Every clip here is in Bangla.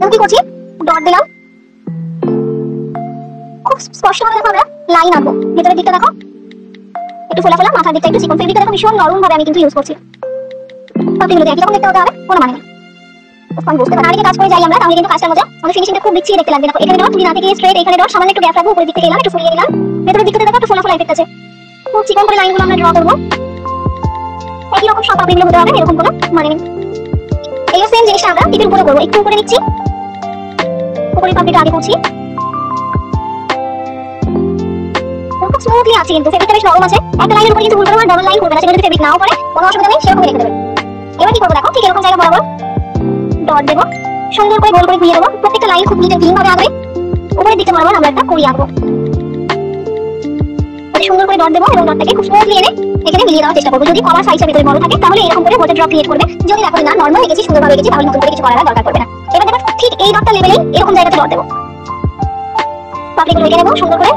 আমি কি করছি, ডট দিলাম, খুব স্পষ্টভাবে দেখো আমরা লাইন আঁকবো। ভেতরের দিকটা দেখো একটু ফোলা ফোলা, মাথার দিকটা একটু চিকন। ফেব্রিকটা দেখো ভীষণ নরম ভাবে আমি কিন্তু ইউজ করছি। পাপড়িগুলো একই রকম দেখতে হতে হবে, কোনো মানে নেই। আমি বুঝতে পারি কাজ করে যাই আমরা, তাহলে কিন্তু কাজটার মধ্যে আমাদের ফিনিশিংটা খুব বিচ্ছিরি দেখতে লাগবে। দেখো এখানে ডট, তুমি না থেকে স্ট্রেট, এখানে ডট, সামান্য একটু গ্যাপ রাখবো, উপরের দিক থেকে এলাম, একটু ফুলিয়ে দিলাম। ভেতরের দিকটা দেখো একটু ফোলা ফোলা এফেক্ট আছে। খুব চিকন করে লাইনগুলো আমরা ড্র করবো। একই রকম সব পাপড়িগুলো হতে হবে, এরকম কোনো মানে নেই। এই সেম জিনিসটা আমরা টিপের উপরে করবো। একটু উপরে নিচ্ছি, উপরের পাপড়িটা আগে করছি। খুব স্মুথলি আছে, কিন্তু ফেব্রিকটা বেশ নরম আছে। একটা লাইনের উপরে কিন্তু ভুল করে আমার ডাবল লাইন করবে না, সেটা যদি ফেব্রিক নাও করে কোনো অসুবিধা নেই, সেরকম রেখে দেবে। এবার কি করবো দেখো, ঠিক এরকম জায়গা বরাবর ডট দেবো, সুন্দর করে গোল করে ঘুরিয়ে দেবো। প্রত্যেকটা লাইন খুব নিটে ক্লিন ভাবে আঁকবে। উপরের দিকটা বরাবর আমরা একটা করি আঁকবো, সুন্দর করে ডট দেবো এবং ডটটাকে খুব স্মুথলি এনে এখানে মিলিয়ে দেওয়ার চেষ্টা করবো। যদি কমার সাইজের ভিতরে বড় থাকে তাহলে এরকম করে ওয়াটার ড্রপ ক্রিয়েট করবে। যদি দেখো না নরমাল রেখেছি, সুন্দরভাবে রেখেছি, তাহলে নতুন করে কিছু করার দরকার পড়বে না। এবার দেখো ঠিক এই ডটটা লেভেলেই এরকম জায়গাতে ডট দেবো, পাপড়িগুলো এঁকে নেবো সুন্দর করে।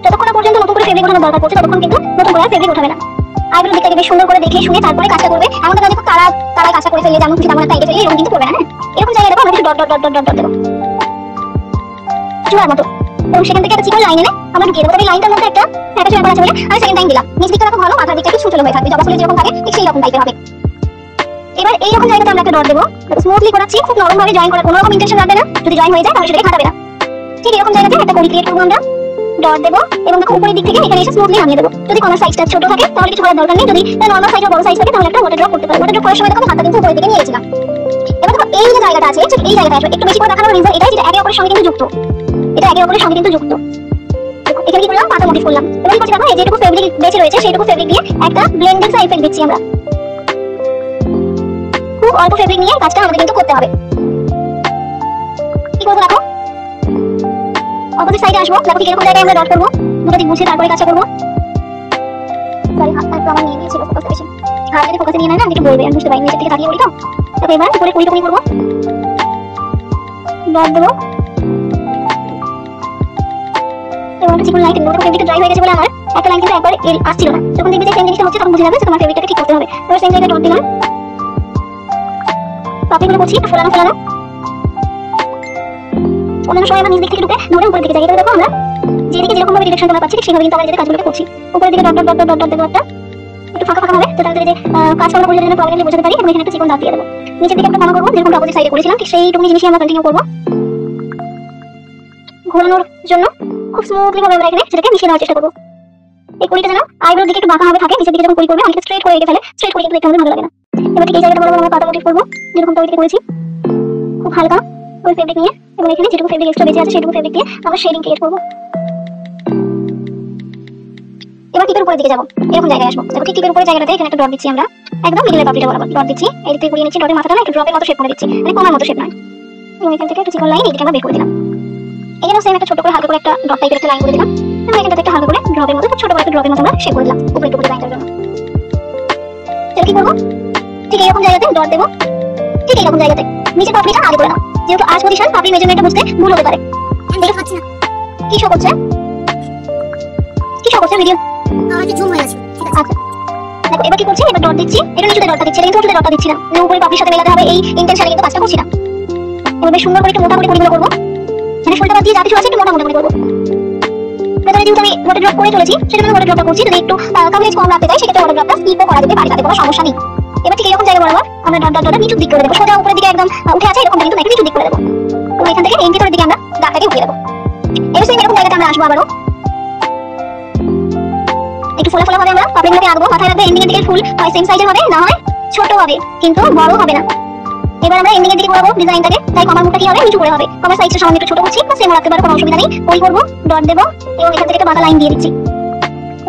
যতক্ষণ পর্যন্ত নতুন করে ফেব্রিক ওঠানোর দরকার পড়ছে ততক্ষণ কিন্তু নতুন করে ফেব্রিক ওঠাবে না। আইগুলো দিকটাকে বেশ সুন্দর করে দেখে শুনে তারপরে কাজটা করবে। আমাদের কাছে তারা কাজটা করে ফেললে যেমন খুশি তেমন একটা এঁকে ফেললে এরকম কিন্তু করবে না। হ্যাঁ, এরকম জায়গায় দেবো আমরা কিছু dot dot dot dot dot দেবো জোড়ার মতো, এবং সেখান থেকে একটা চিকন লাইন এনে আমরা ঢুকিয়ে দেবো। তবে লাইনটার মধ্যে একটা ব্যাপার আছে বলে আমি সেকেন্ড টাইম দিলাম। নিচ দিকটা দেখো ভালো, মাথার দিকটা একটু সুচলো হয়ে থাকবে, জবা ফুলে যেরকম থাকে ঠিক সেই রকম টাইপের হবে। এবার এইরকম জায়গাতে আমরা একটা ডট দেবো, স্মুথলি করাচ্ছি, খুব নরম ভাবে জয়েন করার কোনো রকম ইন্টেনশন রাখবে না। যদি জয়েন হয়ে যায় তাহলে সেটাকে কাটাবে না। ঠিক এরকম জায়গাতে একটা কড়ি ক্রিয়েট করবো আমরা, ডট দেবো এবং দেখো উপরের দিক থেকে এখানে এসে স্মুথলি নামিয়ে দেবো। যদি কর্নার সাইজটা ছোট থাকে তাহলে কিছু করার দরকার নেই। যদি নরমাল সাইজ বা বড় সাইজ থাকে তাহলে একটা ওয়াটার ড্রপ করতে পারো। ওয়াটার ড্রপ করার সময় দেখো হাতটা কিন্তু উপরের দিকে নিয়ে গেছিলাম। এবার দেখো এই যে জায়গাটা আছে, ঠিক এই জায়গাটা আসবে। একটু বেশি করে দেখানোর রিজন এটাই যে একে অপরের সঙ্গে কিন্তু যুক্ত, এটা একে অপরের সঙ্গে কিন্তু যুক্ত। এখানে কি করলাম, পাতা মোটিভ করলাম। এবার কি করছি দেখো, এই যেটুকু ফেব্রিক বেঁচে রয়েছে সেইটুকু ফেব্রিক দিয়ে একটা ব্লেন্ডিং সা এফেক্ট দিচ্ছি আমরা। খুব অল্প ফেব্রিক নিয়ে কাজটা আমাদের কিন্তু করতে হবে। কি করবো দেখো, অপোজিট সাইডে আসবো। দেখো ঠিক এরকম জায়গায় আমরা ডট করবো, দুটো দিক বুঝে তারপরে কাজটা করবো। সরি, হাতটা একটু আমার নিয়ে নিয়েছিল ফোকাসটা বেশি। হাত যদি ফোকাসে নিয়ে নেয় না আমি একটু বলবে, আমি বুঝতে পারি নিচের দিকে তাকিয়ে বলি তো। তবে এবার উপরে কুড়ি টুকুনি করবো, ডট দেবো এবং একটা চিকন লাইন দেবো। ফেব্রিকটা ড্রাই হয়ে গেছে বলে আমার একটা লাইন কিন্তু একবার আসছিল না। যখন দেখবে যে সেম জিনিসটা হচ্ছে তখন বুঝে যাবে যে তোমার ফেব্রিকটাকে ঠিক করতে হবে। এবার সেম জায়গায় ডট দিলাম, পাপড়িগুলো করছি একটু ফোলানো ফোলানো। অন্যান্য সময় আমরা নিচ দিক থেকে ঢুকে ধরে উপরের দিকে যাই। এটা দেখো আমরা যেদিকে যেরকম ভাবে ডিরেকশন করা পাচ্ছি ঠিক সেভাবে কিন্তু আমরা যেটা কাজগুলো করছি। উপরের দিকে dot dot dot dot dot দেবো, একটা একটু ফাঁকা ফাঁকা হবে যাতে যে কাজটা আমরা করে যেন প্রবলেমলি বোঝাতে পারি। এবং এখানে একটা চিকন দাগ দিয়ে দেবো। নিচের দিকে একটা কমা করবো, যেরকম অপোজিট সাইডে করেছিলাম ঠিক সেইটুকুনি জিনিসই আমরা কন্টিনিউ করবো। ঘোরানোর জন্য খুব স্মুথলি ভাবে আমরা এখানে সেটাকে মিশিয়ে দেওয়ার চেষ্টা করবো। এই কুড়িটা যেন আইব্রোর দিকে একটু বাঁকা হবে থাকে, নিচের দিকে যখন কুড়ি করবে অনেকে স্ট্রেট করে রেখে ফেলে, স্ট্রেট করে কিন্তু দেখতে আমাদের ভালো লাগে না। এবার ঠিক এই জায়গাটা বরাবর আমরা পাতা মোটিভ করবো, যেরকমটা ওইদিকে করেছি খুব হালকা ওই ফেব্রিক নিয়ে। এবং এখানে যেটুকু ফেব্রিক এক্সট্রা বেঁচে আছে সেটুকু ফেব্রিক দিয়ে আমরা শেডিং ক্রিয়েট করবো। এবার টিপের উপরের দিকে যাবো, এরকম জায়গায় আসবো। দেখো ঠিক টিপের উপরে জায়গাটাতে এখানে একটা ডট দিচ্ছি আমরা, একদম মিডলের পাপড়িটা বরাবর ডট দিচ্ছি। এই দিকে ঘুরিয়ে নিচ্ছি, ডটের মাথাটা না একটু ড্রপের মতো শেপ করে দিচ্ছি, মানে কোণার মতো শেপ নয়। এবং এখান থেকে একটা চিকন লাইন এদিকে আমরা বের করে দিলাম। এখানেও সেম একটা ছোট করে হালকা করে একটা ডট টাইপের একটা লাইন করে দিলাম এবং এখানটাতে একটা হালকা করে ড্রপের মতো ছোট করে একটা ড্রপের মতো আমরা শেপ করে দিলাম উপরে একটু লাইনটার জন্য। এবার কি করবো, ঠিক এরকম জায়গাতে ডট দেবো, ঠিক এরকম জায়গাতে নিচের পাপড়িটা আগে করে নাও। যেহেতু আর্চ পজিশন পাপড়ি মেজারমেন্টটা বুঝতে ভুল হতে পারে। কি শো করছে, কি শো করছে ভিডিও জুম হয়ে আছে। ঠিক আছে, দেখো এবার কি করছি, এবার ডট দিচ্ছি। এটা নিচেতে ডটটা দিচ্ছি, কিন্তু উঁচুতে ডটটা দিচ্ছি না, মানে উপরে পাপড়ির সাথে মেলাতে হবে এই ইন্টেনশনে কিন্তু কাজটা করছি না। এবার বেশ সুন্দর করে একটু মোটা করে কুড়িগুলো করবো, মানে ফুলটা বাদ দিয়ে যা কিছু আছে একটু মোটা মোটা করে করবো। ভেতরে যেহেতু আমি ওয়াটার ড্রপ করে চলেছি সেজন্য ওয়াটার ড্রপটা করছি। যদি একটু কাভারেজ কম রাখতে চাই সেক্ষেত্রে ওয়াটার ড্রপটা স্কিপও করা যেতে পারে, তাতে কোনো সমস্যা নেই। এবার ঠিক এরকম জায়গা বরাবর আমরা ডট ডট ডট নিচু দিক করে দেবো। সোজা উপরের দিকে একদম উঠে আছে এরকম কিন্তু নিচু দিক করে দেবো। এবং এখান থেকে এই ভিতরের দিকে আমরা দাগটাকে উঠিয়ে দেবো। এবার সেই এরকম জায়গাতে আমরা আসবো আবারও একটু ফোলা ফোলা ভাবে আমরা পাপড়িগুলোকে আঁকবো। মাথায় রাখবে এন্ডিং এর দিকে ফুল হয় সেম সাইজের হবে, না হয় ছোট হবে, কিন্তু বড় হবে না। এবার আমরা এন্ডিং এর দিকে করবো ডিজাইনটাকে, তাই কমার মুখটা কি হবে, নিচু করে হবে। কমার সাইজটা সামান্য একটু ছোট করছি বা সেম রাখতে পারো, কোনো অসুবিধা নেই। ওই করবো, ডট দেবো এবং এখান থেকে একটা বাঁকা লাইন দিয়ে দিচ্ছি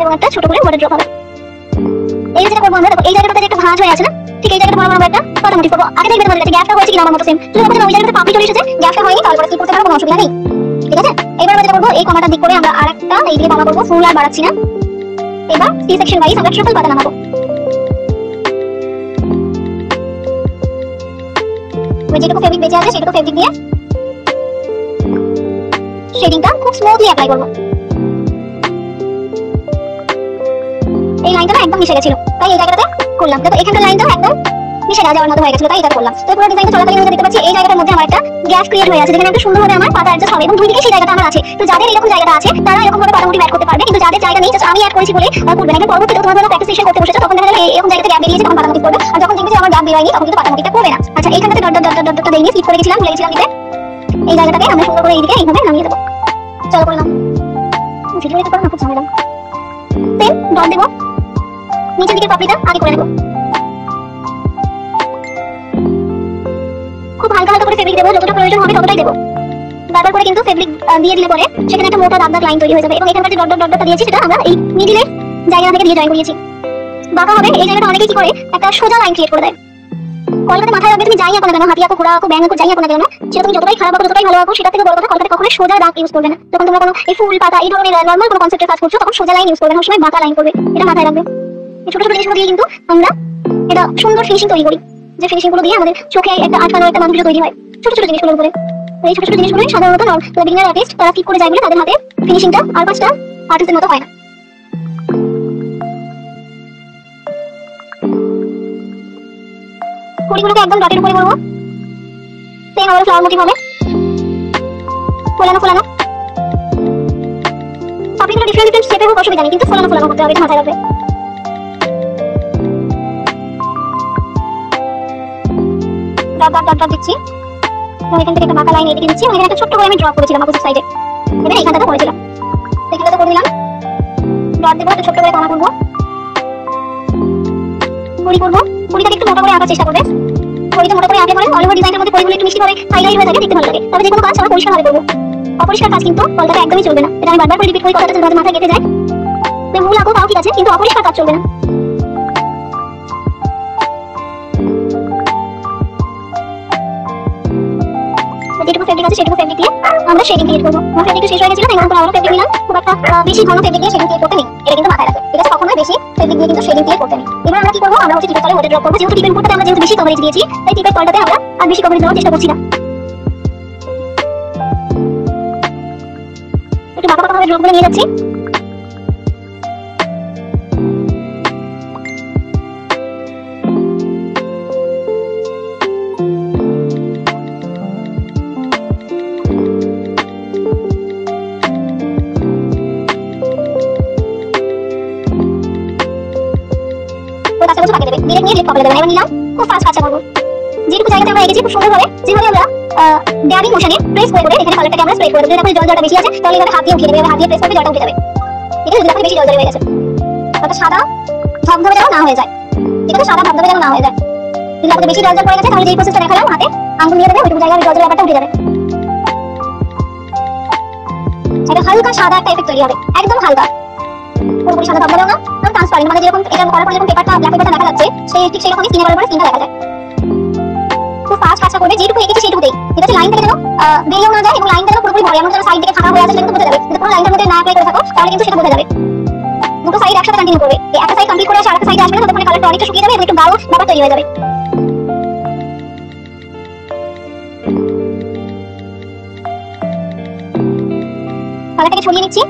এবং একটা ছোট করে ওয়াটার ড্রপ হবে। এই যেটা করবো আমরা, দেখো এই জায়গাটাতে একটা ভাঁজ হয়ে আছে না, ঠিক এই জায়গাটা বরাবর আমরা একটা পাতা মোটিভ করবো। আগে দেখবে তোমাদের কাছে গ্যাপটা হয়েছে কিনা আমার মতো সেম। যদি দেখো ওই জায়গাটাতে পাপড়ি চলে এসেছে, গ্যাপটা হয়নি, তাহলে কি করতে পারো, কোনো অসুবিধা নেই। ঠিক আছে, এবার আমরা যেটা করবো এই কমাটার দিক করে আমরা আরেকটা এই দিকে কমা করবো, ফুল আর বাড়াচ্ছি না। এবার সি সেকশন ওয়াইজ আমরা ট্রিপল পাতা নামাবো। যেটুকু ফেব্রিক বেঁচে আছে সেটুকু ফেব্রিক দিয়ে শেডিংটা খুব স্মুথলি অ্যাপ্লাই করবো। এই লাইনটা একদম মিশে গেছিল তাই এই জায়গাটাতে করলাম। দেখো এখানকার লাইনটা একদম মিশে যাওয়ার মতো হয়ে গেছিল, তাই এটা করলাম। তো পুরো ডিজাইনটা চলাকালীন দেখতে পাচ্ছি এই জায়গাটার মধ্যে আমার একটা গ্যাপ ক্রিয়েট হয়ে আছে, যেখানে একটা সুন্দরভাবে আমার পাতা অ্যাডজাস্ট হবে এবং দুই দিকে সেই জায়গাটা আমার আছে। তো যাদের এরকম জায়গাটা আছে তারা এরকম ভাবে পাতামুটি অ্যাড করতে পারবে, কিন্তু যাদের জায়গা নেই, জাস্ট আমি অ্যাড করেছি বলে করবে না। পরবর্তীতে তোমরা যখন প্র্যাকটিস সেশন করতে বসেছো তখন দেখা যাবে এরকম জায়গাতে গ্যাপ বেরিয়েছে, তখন পাতামুটি করবে। আর যখন দেখবে যে আমার গ্যাপ বেরোয়নি তখন কিন্তু পাতামুটিটা করবে না। আচ্ছা, এইখানটাতে ডট ডট ডট ডট ডটটা দিয়ে স্লিপ করে গেছিলাম, ভুলে গেছিলাম দিতে। এই জায়গাটাকে আমরা সুন্দর করে এইদিকে এইভাবে নামিয়ে দেবো। চলো করলাম, ভিডিও এটা করো না, খুব ঝামেলা। সেম ডট দেবো, নিচের দিকে পাপড়িটা আগে করে নেবো। খুব হালকা হালকা করে ফেব্রিক দেবো, যতটা প্রয়োজন হবে ততটাই দেবো। বারবার করে কিন্তু ফেব্রিক দিয়ে দিলে পরে সেখানে একটা মোটা দাগ দাগ লাইন তৈরি হয়ে যাবে। এবং এখানকার যে ডট ডট ডটটা দিয়েছি সেটা আমরা এই মিডিলের জায়গা থেকে দিয়ে জয়েন করিয়েছি। বাঁকা হবে এই জায়গাটা, অনেকেই কি করে একটা সোজা লাইন ক্রিয়েট করে দেয়। কলকাতায় মাথায় রাখবে, তুমি যাই আঁকো না কেন, হাতি আঁকো, ঘোড়া আঁকো, ব্যাঙ আঁকো, যাই আঁকো না কেন, সেটা তুমি যতটাই খারাপ আঁকো, যতটাই ভালো আঁকো, সেটা থেকে বড় কথা কলকাতায় কখনোই সোজা দাগ ইউজ করবে না। যখন তোমরা কোনো এই ফুল পাতা এই ধরনের নর্মাল কোনো কনসেপ্টের কাজ করছো তখন সোজা লাইন ইউজ করবে না, সবসময় বাঁকা লাইন করবে, এটা মাথায় রাখবে। এই ছোট ছোট জিনিসগুলো দিয়ে কিন্তু আমরা এটা সুন্দর ফিনিশিং তৈরি করি, যে ফিনিশিং গুলো দিয়ে আমাদের চোখে একটা আটকানো একটা মাধুর্য তৈরি হয় ছোট ছোট জিনিসগুলোর উপরে। এই ছোট ছোট জিনিসগুলোই সাধারণত বিগিনার আর্টিস্ট তারা ঠিক করে যায় বলে তাদের হাতে ফিনিশিংটা আর পাঁচটা আর্টিস্টের মতো হয় না। কুড়িগুলোকে একদম ডটের উপরে করবো, সেম আবার ফ্লাওয়ার মোটিভ হবে, ফোলানো ফোলানো। পাপড়িগুলো ডিফারেন্ট ডিফারেন্ট শেপে হোক অসুবিধা নেই, কিন্তু ফোলানো ফোলানো করতে হবে, এটা মাথায় রাখবে। ডট ডট ডট ডট দিচ্ছি, এবং এখান থেকে একটা বাঁকা লাইন এদিকে দিচ্ছি, এবং এখানে একটা ছোট্ট করে আমি ড্রপ করেছিলাম অপোজিট সাইডে, এবার এইখানটাতে করেছিলাম, এখানটাতে করে দিলাম। ডট দেবো, একটা ছোট্ট করে কণা করবো, কুড়ি করবো। কুড়িটাকে একটু মোটা করে আঁকার চেষ্টা করবে, কুড়িটা মোটা করে আঁকলে পরে অল ওভার ডিজাইনের মধ্যে কুড়িগুলো একটু মিষ্টি ভাবে হাইলাইট হয়ে থাকে, দেখতে ভালো লাগে। তবে যে কোনো কাজ আমরা পরিষ্কার ভাবে করবো, অপরিষ্কার কাজ কিন্তু কলকাতা একদমই চলবে না। এটা আমি বারবার করে রিপিট করি, কথাটা তোমাদের মাথায় গেঁথে যায়। ভুল আঁকো তাও ঠিক আছে, কিন্তু অপরিষ্কার কাজ চলবে না। যেটুকু ফেব্রিক আছে সেটুকু ফেব্রিক দিয়ে আমরা শেডিং ক্রিয়েট করবো। আমার ফেব্রিকটা শেষ হয়ে গেছিল, এখন আরো ফেব্রিক নিলাম। খুব একটা বেশি ঘন ফেব্রিক দিয়ে শেডিং ক্রিয়েট করতে নেই, এটা কিন্তু মাথায় রাখবে, ঠিক আছে? কখনোই বেশি ফেব্রিক দিয়ে কিন্তু শেডিং ক্রিয়েট করতে নেই। এবার আমরা কি করবো, আমরা হচ্ছে টিপের তলে ওটা ড্রপ করবো। যেহেতু টিপের উপরটাতে আমরা যেহেতু বেশি কভারেজ দিয়েছি, তাই টিপের তলটাতে আমরা আর বেশি কভারেজ দেওয়ার চেষ্টা করছি না। একটু বাঁকা বাঁকা ভাবে ড্রপগুলো নিয়ে যাচ্ছি। খুব ফাস্ট কাজ করবো, যেটুকু জায়গাতে আমরা এগেছি খুব সুন্দরভাবে, যেভাবে আমরা ড্যাবিং মোশনে প্রেস করে এখানে কালারটাকে আমরা স্প্রে করে দেবো। যদি জলটা বেশি আছে তাহলে এভাবে হাত দিয়ে উঠিয়ে দেবে, হাত দিয়ে প্রেস করবে, জলটা উঠে যাবে। ঠিক আছে? যদি বেশি জল হয়ে গেছে তাহলে সাদা ধবধবে যেন না হয়ে যায়, ঠিক আছে? সাদা ধবধবে যেন না হয়ে যায়। যদি আপনাদের বেশি জল পড়ে গেছে তাহলে যেই প্রসেসটা দেখালাম, হাতে আঙুল দিয়ে দেবে, ওইটুকু জায়গায় জলের ব্যাপারটা উঠে যাবে। এটা হালকা সাদা একটা এফেক্ট তৈরি হবে, একদম হালকা, পুরোপুরি সাদা ধবধবে না, ট্রান্সপারেন্ট, মানে যেরকম এটা করার পর যেরকম পেপারটা ব্ল্যাক পেপারটা দেখা যাচ্ছে সেই ঠিক সেরকমই স্কিনে করার পরে স্কিনটা দেখা যায়। খুব ফাস্ট কাজটা করবে, যেটুকু এগেছে সেটুকুতেই, ঠিক আছে? লাইন থেকে যেন বেরিয়েও না যায় এবং লাইনটা যেন পুরোপুরি ভরে, এমন যেন সাইড থেকে ফাঁকা হয়ে আছে সেটা কিন্তু বোঝা যাবে। যদি কোনো লাইনটার মধ্যে না অ্যাপ্লাই করে থাকো তাহলে কিন্তু সেটা বোঝা যাবে। দুটো সাইড একসাথে কন্টিনিউ করবে, এই একটা সাইড কমপ্লিট করে আসে আরেকটা সাইডে আসবে না, ততক্ষণে কালারটা অনেকটা শুকিয়ে যাবে এবং একটু গাঢ় ব্যাপার তৈরি হয়ে যাবে। কালারটাকে ছড়িয়ে নিচ্ছি,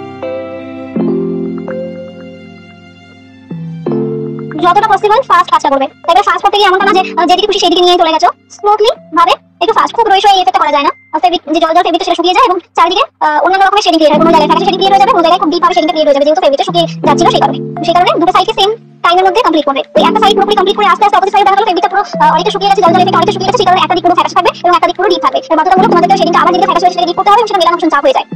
যতটা পসিবল ফাস্ট কাজটা করবে। তবে ফাস্ট করতে গিয়ে এমনটা না যে যেদিকে খুশি সেদিকে নিয়ে চলে গেছো, স্মুথলি ভাবে একটু ফাস্ট, খুব রইসই এই এফেক্টটা করা যায় না। ফেব্রিক যে জল জল ফেব্রিকটা সেটা শুকিয়ে যায় এবং চারিদিকে অন্যান্য রকমের শেডিং ক্রিয়েট হয়, কোনো জায়গায় থাকে শেডিং ক্রিয়েট হয়ে যাবে, কোনো জায়গায় খুব ডিপ ভাবে শেডিংটা ক্রিয়েট হয়ে যাবে, যেহেতু ফেব্রিকটা শুকিয়ে যাচ্ছিল সেই কারণে দুটো সাইডকে সেম টাইমের মধ্যে কমপ্লিট করবে। ওই একটা সাইড পুরোপুরি কমপ্লিট করে আস্তে আস্তে অপোজিট সাইডে দেখা গেল ফেব্রিকটা পুরো অনেকটা শুকিয়ে গেছে, জল জল এফেক্ট অনেকটা শুকিয়ে গেছে, সেই কারণে একটা দিক পুরো ফ্যাকাশ থাকবে এবং একটা দিক পুরো ডিপ থাকবে। এর বাধ্যতামূলক তোমাদের শেডিংটা আবার যেদিকে ফ্যাকাশ হয়েছে সেটা ডিপ করতে হবে এবং সেটা মেলানো ভীষণ চাপ হয়ে যায়।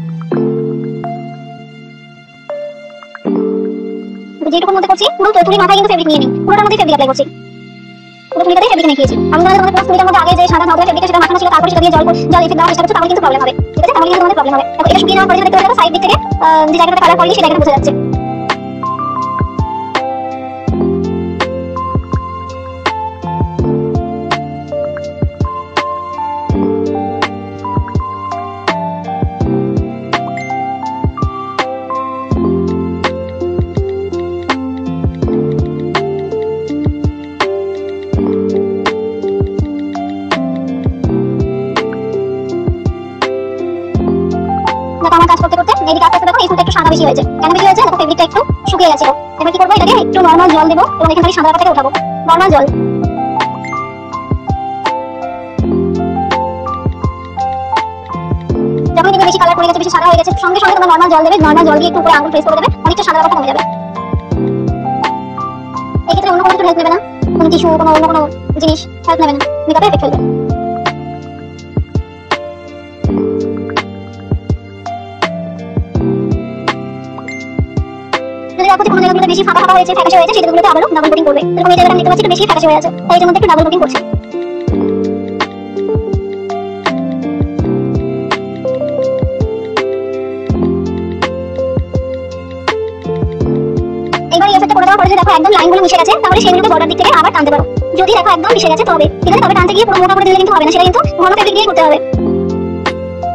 যেটুকুর মধ্যে করছি পুরো তুলির মাথায় কিন্তু ফেব্রিক নিয়ে নিই, পুরোটার মধ্যে ফেব্রিক অ্যাপ্লাই করছি, পুরো তুলিটাতে ফেব্রিক মেখেছি। আমি তোমাদের পুরো তুলিটার মধ্যে আগে যে সাদা ধবধবে ফেব্রিকটা সেটা মাখানো ছিল, তারপর সেটা দিয়ে জল এফেক্ট দেওয়ার চেষ্টা করছি, তাহলে কিন্তু প্রবলেম হবে, ঠিক আছে? তাহলে কিন্তু তোমাদের প্রবলেম হবে। এখন এটা শুকিয়ে যাওয়ার পরে দেখতে পাচ্ছ সাইড দিক থেকে যে জায়গাটা কালার করলি সেই জায়গাটা বোঝা যাচ্ছে। আমার কাজ করতে করতে এদিকে আস্তে আস্তে দেখো এই ফুলটা একটু সাদা বেশি হয়েছে, কেন বেশি হয়েছে? দেখো ফেব্রিকটা একটু শুকিয়ে গেছে। এবার কি করবো, এটাকে একটু নরমাল জল দেবো এবং এখান থেকে সাদা পাতাকে উঠাবো, নরমাল জল। যখন দেখবে বেশি কালার পড়ে গেছে, বেশি সাদা হয়ে গেছে, সঙ্গে সঙ্গে তোমরা নরমাল জল দেবে, নরমাল জল দিয়ে একটু উপরে আঙুল প্রেস করে দেবে, অনেকটা সাদা ব্যাপারটা কমে যাবে। এই ক্ষেত্রে অন্য কোনো কিছু হেল্প নেবে না, কোনো টিস্যু, কোনো অন্য কোনো জিনিস হেল্প নেবে না, মেকআপে এফেক্ট ফেলবে। যদি দেখো যে কোনো জায়গাগুলো বেশি ফাঁকা ফাঁকা হয়েছে, ফ্যাকাশে হয়েছে, সেগুলোতে আবারও ডাবল কোটিং করবে। এরকম এই জায়গাটা দেখতে পাচ্ছি একটু বেশি ফ্যাকাশে হয়ে আছে, তাই এর মধ্যে একটু ডাবল কোটিং করছি। এবার এই এফেক্টটা করে দেওয়ার পরে যদি দেখো একদম লাইনগুলো মিশে গেছে, তাহলে সেগুলোকে বর্ডার দিক থেকে আবার টানতে পারো। যদি দেখো একদম মিশে গেছে তবে ঠিক আছে, তবে টানতে গিয়ে পুরো মোটা করে দিলে কিন্তু হবে না, সেটা কিন্তু ঘন ফেব্রিক দিয়ে করতে হবে।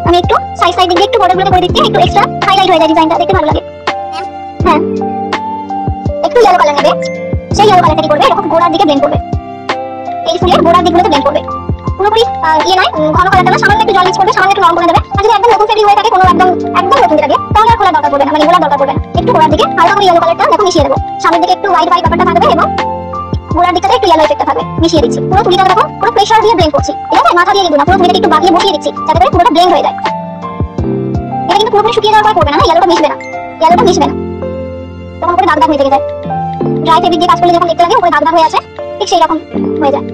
আমি একটু সাইড সাইড দিকে একটু বর্ডারগুলো করে দিচ্ছি, একটু এক্সট্রা হাইলাইট হয়ে যায়, ডিজাইনটা দেখতে ভালো লাগে। হ্যাঁ, একটু ইয়েলো কালার নেবে, সেই ইয়েলো কালারটা কি করবে, এরকম গোড়ার দিকে ব্লেন্ড করবে, এই ফুলের গোড়ার দিকগুলোতে ব্লেন্ড করবে। পুরোপুরি ইয়ে নয়, ঘন কালারটা না, সামান্য একটু জল মিক্স করবে, সামান্য একটু রং করে দেবে। আর যদি একদম নতুন ফেব্রিক হয়ে থাকে, কোনো একদম একদম নতুন থাকে, তাহলে আর খোলার দরকার পড়বে না, মানে গোড়ার দরকার পড়বে না। একটু গোড়ার দিকে হালকা করে ইয়েলো কালারটা দেখো মিশিয়ে দেবো, সামনের দিকে একটু হোয়াইট হোয়াইট ব্যাপারটা থাকবে এবং গোড়ার দিকটাতে একটু ইয়েলো এফেক্টটা থাকবে, মিশিয়ে দিচ্ছি। পুরো তুলিটা দেখো পুরো প্রেসার দিয়ে ব্লেন্ড করছি, ঠিক আছে, মাথা দিয়ে কিন্তু না, পুরো তুলিটাকে একটু বাগিয়ে বসিয়ে দিচ্ছি যাতে করে পুরোটা ব্লেন্ড হয়ে যায়। এটা কিন্তু পুরোপুরি শুকিয়ে যাওয়ার পর করবে না, ইয়েলোটা মিশবে না, ইয়েলোটা মিশবে না, তখন করে দাগ দাগ হয়ে যায়। ড্রাই ফেব্রিক দিয়ে কাজ করলে যখন দেখতে লাগে উপরে দাগ দাগ হয়ে আছে, ঠিক সেই রকম হয়ে যায়।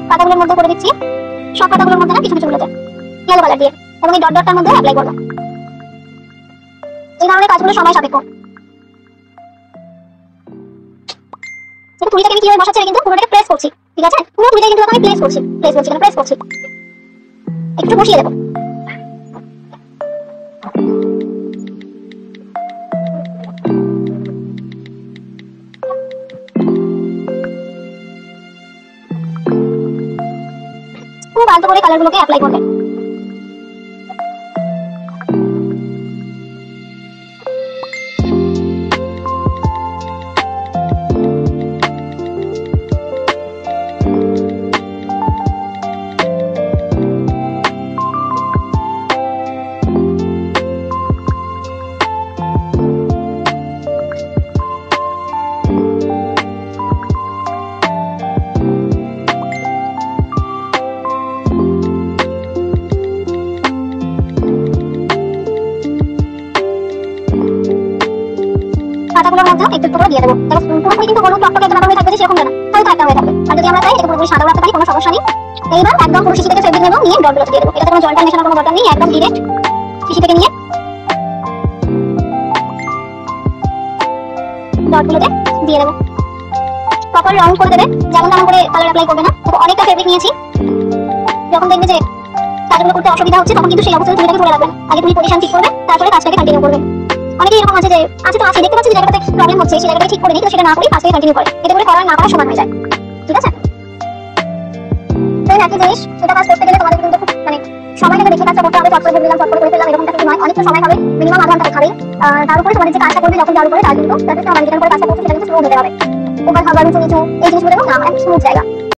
পাতাগুলোর মধ্যে করে দিচ্ছি, সব পাতাগুলোর মধ্যে না, কিছু কিছুগুলোতে ইয়েলো কালার দিয়ে, এবং এই ডট ডটটার মধ্যে অ্যাপ্লাই করবো। এই ধরনের কাজগুলো সময় সাপেক্ষ। তুলিটাকে আমি কিভাবে বসাচ্ছি, কিন্তু পুরোটাকে প্রেস করছি, ঠিক আছে, পুরো তুলিটা কিন্তু আমি প্রেস করছি, প্রেস করছি, একটু বসিয়ে দেবো। খুব আলতো করে কালারগুলোকে অ্যাপ্লাই করবে। পাতাগুলোর মধ্যে একটু করে দিয়ে দেবো, পুরোপুরি কিন্তু কোনো টকটকে একটা হয়ে থাকবে সেরকম না, হালকা একটা হয়ে থাকবে। আর যদি আমরা চাই এটা পুরোপুরি সাদা রাখতে পারি, কোনো সমস্যা নেই। এইবার একদম পুরো শিশি থেকে ফেব্রিক নেবো, নিয়ে ডটগুলোতে দিয়ে দেবো। এটাতে কোনো জলটা মেশানোর কোনো দরকার নেই, একদম ডিরেক্ট শিশি থেকে নিয়ে ডটগুলোতে দিয়ে দেবো। প্রপার রাউন্ড করে দেবে, যেমন তেমন করে কালার অ্যাপ্লাই করবে না। তো অনেকটা ফেব্রিক নিয়েছি, যখন দেখবে যে কাজগুলো করতে অসুবিধা হচ্ছে, তখন কিন্তু সেই অবস্থায় তুলিটাকে ধরে রাখবেন। আগে তুমি পজিশন ঠিক করবে, তারপরে কাজটাকে কন্টিনিউ করবে। অনেকেই এরকম আছে যে আছে তো আছে, দেখতে পাচ্ছি যে জায়গাটাতে প্রবলেম হচ্ছে, সেই জায়গাটাকে ঠিক করে নিই, তো সেটা না করেই কাজটাকে কন্টিনিউ করে, এতে করে করার না করা সমান হয়ে যায়, ঠিক আছে। সেম একই জিনিস, এটা কাজ করতে গেলে তোমাদের কিন্তু খুব মানে সময়টাকে দেখে কাজটা করতে হবে, চট করে দিলাম, চট করে ফেললাম, এরকমটা কিন্তু নয়, অনেকটা সময় হবে, মিনিমাম আধা ঘন্টা খাবে। তার উপরে তোমাদের যে কাজটা করবে, যখন যাওয়ার পরে তার কিন্তু তাতে তোমার যেটা করে কাজটা করতে সেটা কিন্তু স্মুথ হতে হবে। উপর হালকা উঁচু নিচু এই জিনিসগুলো না, স্মুথ জায়গা।